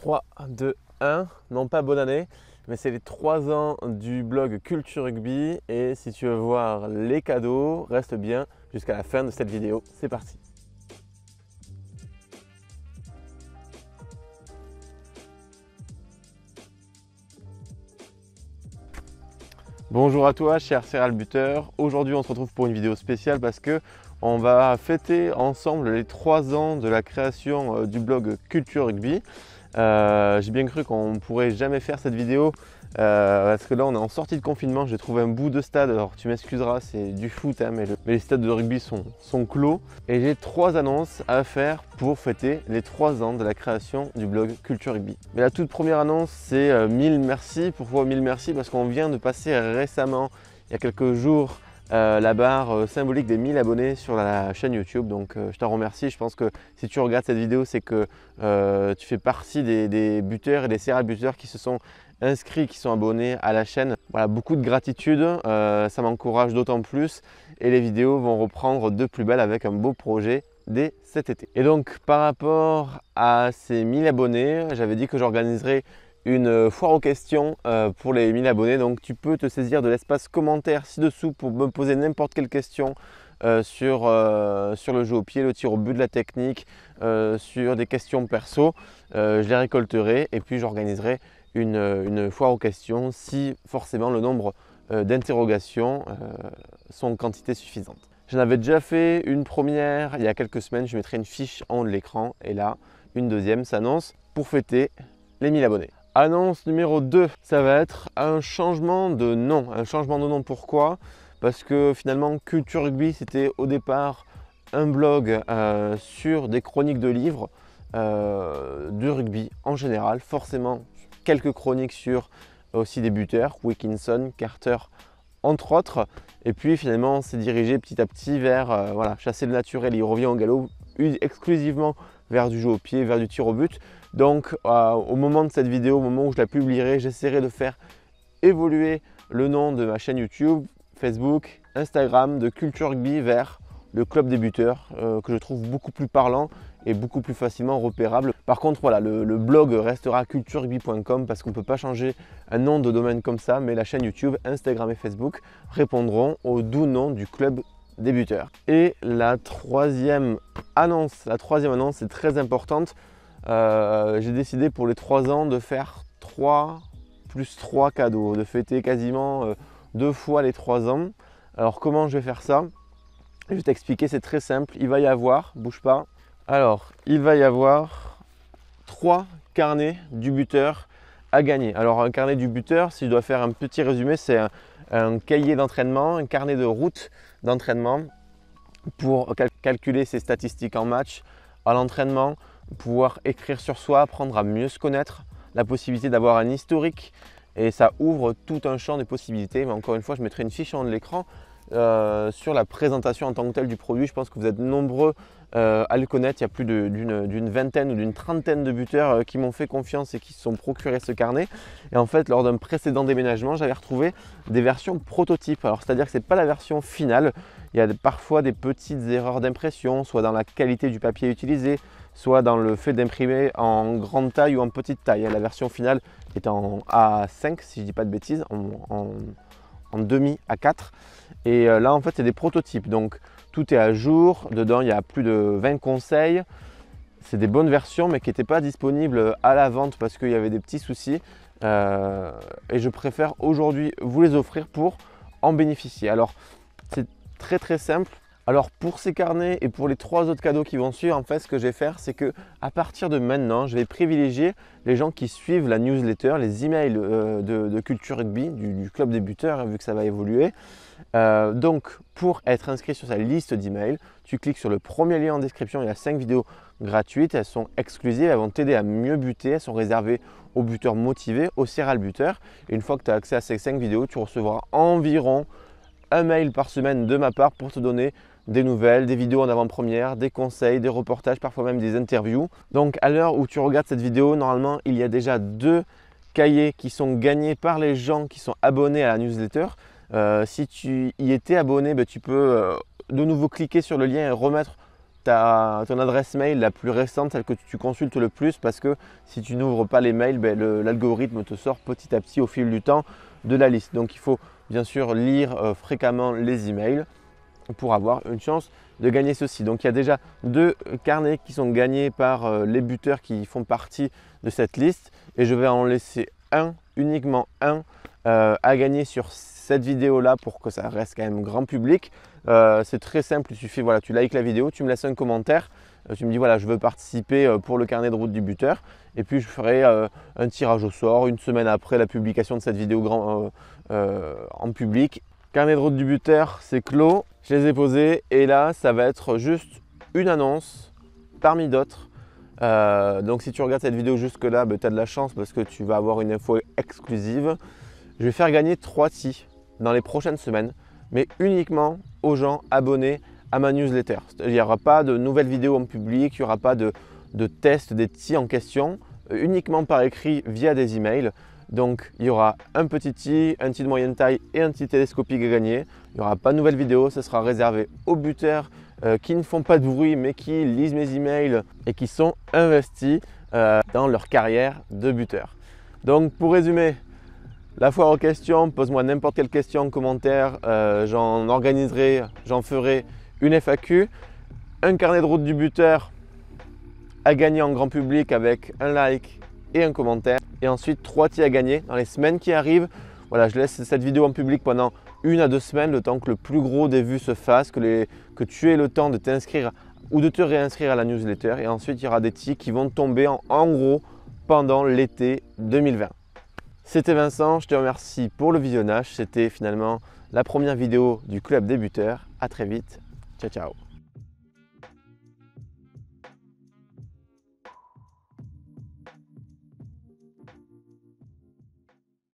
3, 2, 1, non pas bonne année, mais c'est les 3 ans du blog Culture Rugby et si tu veux voir les cadeaux, reste bien jusqu'à la fin de cette vidéo. C'est parti. Bonjour à toi, cher serial buteur. Aujourd'hui, on se retrouve pour une vidéo spéciale parce que on va fêter ensemble les 3 ans de la création du blog Culture Rugby. J'ai bien cru qu'on ne pourrait jamais faire cette vidéo parce que là on est en sortie de confinement, j'ai trouvé un bout de stade, alors tu m'excuseras, c'est du foot hein, mais les stades de rugby sont clos et j'ai 3 annonces à faire pour fêter les 3 ans de la création du blog Culture Rugby. Mais la toute première annonce c'est 1000 merci. Pourquoi 1000 merci? Parce qu'on vient de passer récemment, il y a quelques jours, la barre symbolique des 1000 abonnés sur la chaîne YouTube, donc je t'en remercie. Je pense que si tu regardes cette vidéo, c'est que tu fais partie des buteurs et des serial buteurs qui se sont inscrits, qui sont abonnés à la chaîne. Voilà, beaucoup de gratitude, ça m'encourage d'autant plus et les vidéos vont reprendre de plus belle avec un beau projet dès cet été. Et donc par rapport à ces 1000 abonnés, j'avais dit que j'organiserais une foire aux questions pour les 1000 abonnés. Donc tu peux te saisir de l'espace commentaire ci-dessous pour me poser n'importe quelle question sur le jeu au pied, le tir au but, la technique, sur des questions perso. Je les récolterai et puis j'organiserai une foire aux questions si forcément le nombre d'interrogations sont en quantité suffisante. J'en avais déjà fait une première il y a quelques semaines, je mettrai une fiche en haut de l'écran et là une deuxième s'annonce pour fêter les 1000 abonnés. Annonce numéro 2, ça va être un changement de nom. Un changement de nom, pourquoi? Parce que finalement Culture Rugby c'était au départ un blog sur des chroniques de livres de rugby en général, forcément quelques chroniques sur aussi des buteurs, Wilkinson, Carter entre autres, et puis finalement on s'est dirigé petit à petit vers voilà, chasser le naturel, il revient au galop exclusivement vers du jeu au pied, vers du tir au but. Donc au moment de cette vidéo, au moment où je la publierai, j'essaierai de faire évoluer le nom de ma chaîne YouTube, Facebook, Instagram de Culture Rugby vers le club des buteurs que je trouve beaucoup plus parlant et beaucoup plus facilement repérable. Par contre voilà, le blog restera culturerugby.com parce qu'on ne peut pas changer un nom de domaine comme ça, mais la chaîne YouTube, Instagram et Facebook répondront au doux nom du club des buteurs. Et la troisième annonce est très importante. J'ai décidé pour les 3 ans de faire 3 plus 3 cadeaux, de fêter quasiment 2 fois les 3 ans. Alors comment je vais faire ça? Je vais t'expliquer, c'est très simple. Il va y avoir, bouge pas. Alors, il va y avoir 3 carnets du buteur à gagner. Alors un carnet du buteur, si je dois faire un petit résumé, c'est un cahier d'entraînement, un carnet de route d'entraînement pour calculer ses statistiques en match, à l'entraînement, pouvoir écrire sur soi, apprendre à mieux se connaître, la possibilité d'avoir un historique et ça ouvre tout un champ de possibilités. Mais encore une fois, je mettrai une fiche en haut de l'écran sur la présentation en tant que telle du produit. Je pense que vous êtes nombreux à le connaître. Il y a plus d'une vingtaine ou d'une trentaine de buteurs qui m'ont fait confiance et qui se sont procurés ce carnet. Et en fait, lors d'un précédent déménagement, j'avais retrouvé des versions prototypes. Alors, c'est-à-dire que ce n'est pas la version finale. Il y a parfois des petites erreurs d'impression, soit dans la qualité du papier utilisé, soit dans le fait d'imprimer en grande taille ou en petite taille. La version finale est en A5, si je ne dis pas de bêtises, en demi A4. Et là, en fait, c'est des prototypes. Donc, tout est à jour. Dedans, il y a plus de 20 conseils. C'est des bonnes versions, mais qui n'étaient pas disponibles à la vente parce qu'il y avait des petits soucis. Et je préfère aujourd'hui vous les offrir pour en bénéficier. Alors, c'est très très simple. Alors pour ces carnets et pour les 3 autres cadeaux qui vont suivre, en fait, ce que je vais faire, c'est que à partir de maintenant, je vais privilégier les gens qui suivent la newsletter, les emails de Culture Rugby, du club des buteurs, vu que ça va évoluer. Donc pour être inscrit sur sa liste d'emails, tu cliques sur le premier lien en description, il y a 5 vidéos gratuites, elles sont exclusives, elles vont t'aider à mieux buter, elles sont réservées aux buteurs motivés, aux serial buteurs. Et une fois que tu as accès à ces 5 vidéos, tu recevras environ un mail par semaine de ma part pour te donner des nouvelles, des vidéos en avant-première, des conseils, des reportages, parfois même des interviews. Donc à l'heure où tu regardes cette vidéo, normalement il y a déjà 2 cahiers qui sont gagnés par les gens qui sont abonnés à la newsletter. Si tu y étais abonné, tu peux de nouveau cliquer sur le lien et remettre ton adresse mail la plus récente, celle que tu consultes le plus, parce que si tu n'ouvres pas les mails, l'algorithme te sort petit à petit au fil du temps de la liste. Donc il faut bien sûr lire fréquemment les emails pour avoir une chance de gagner ceci. Donc il y a déjà 2 carnets qui sont gagnés par les buteurs qui font partie de cette liste et je vais en laisser uniquement un à gagner sur cette vidéo là pour que ça reste quand même grand public. C'est très simple, il suffit, voilà, tu likes la vidéo, tu me laisses un commentaire, tu me dis voilà, je veux participer pour le carnet de route du buteur et puis je ferai un tirage au sort une semaine après la publication de cette vidéo en public. Carnet de route du buteur, c'est clos, je les ai posés et là ça va être juste une annonce parmi d'autres. Donc si tu regardes cette vidéo jusque là, tu as de la chance parce que tu vas avoir une info exclusive. Je vais faire gagner 3 tis dans les prochaines semaines, mais uniquement aux gens abonnés à ma newsletter. Il n'y aura pas de nouvelles vidéos en public, il n'y aura pas de test des tis en question, uniquement par écrit via des emails. Donc il y aura un petit tis, un tis de moyenne taille et un tis télescopique à gagner. Il n'y aura pas de nouvelles vidéos, ce sera réservé aux buteurs qui ne font pas de bruit mais qui lisent mes emails et qui sont investis dans leur carrière de buteur. Donc pour résumer, la foire aux questions, pose-moi n'importe quelle question en commentaire, j'en ferai une FAQ, un carnet de route du buteur à gagner en grand public avec un like et un commentaire et ensuite 3 tis à gagner dans les semaines qui arrivent. Voilà, je laisse cette vidéo en public pendant 1 à 2 semaines, le temps que le plus gros des vues se fasse, que tu aies le temps de t'inscrire ou de te réinscrire à la newsletter et ensuite il y aura des tis qui vont tomber en gros pendant l'été 2020. C'était Vincent, je te remercie pour le visionnage. C'était finalement la première vidéo du Club des buteurs. À très vite. Ciao, ciao.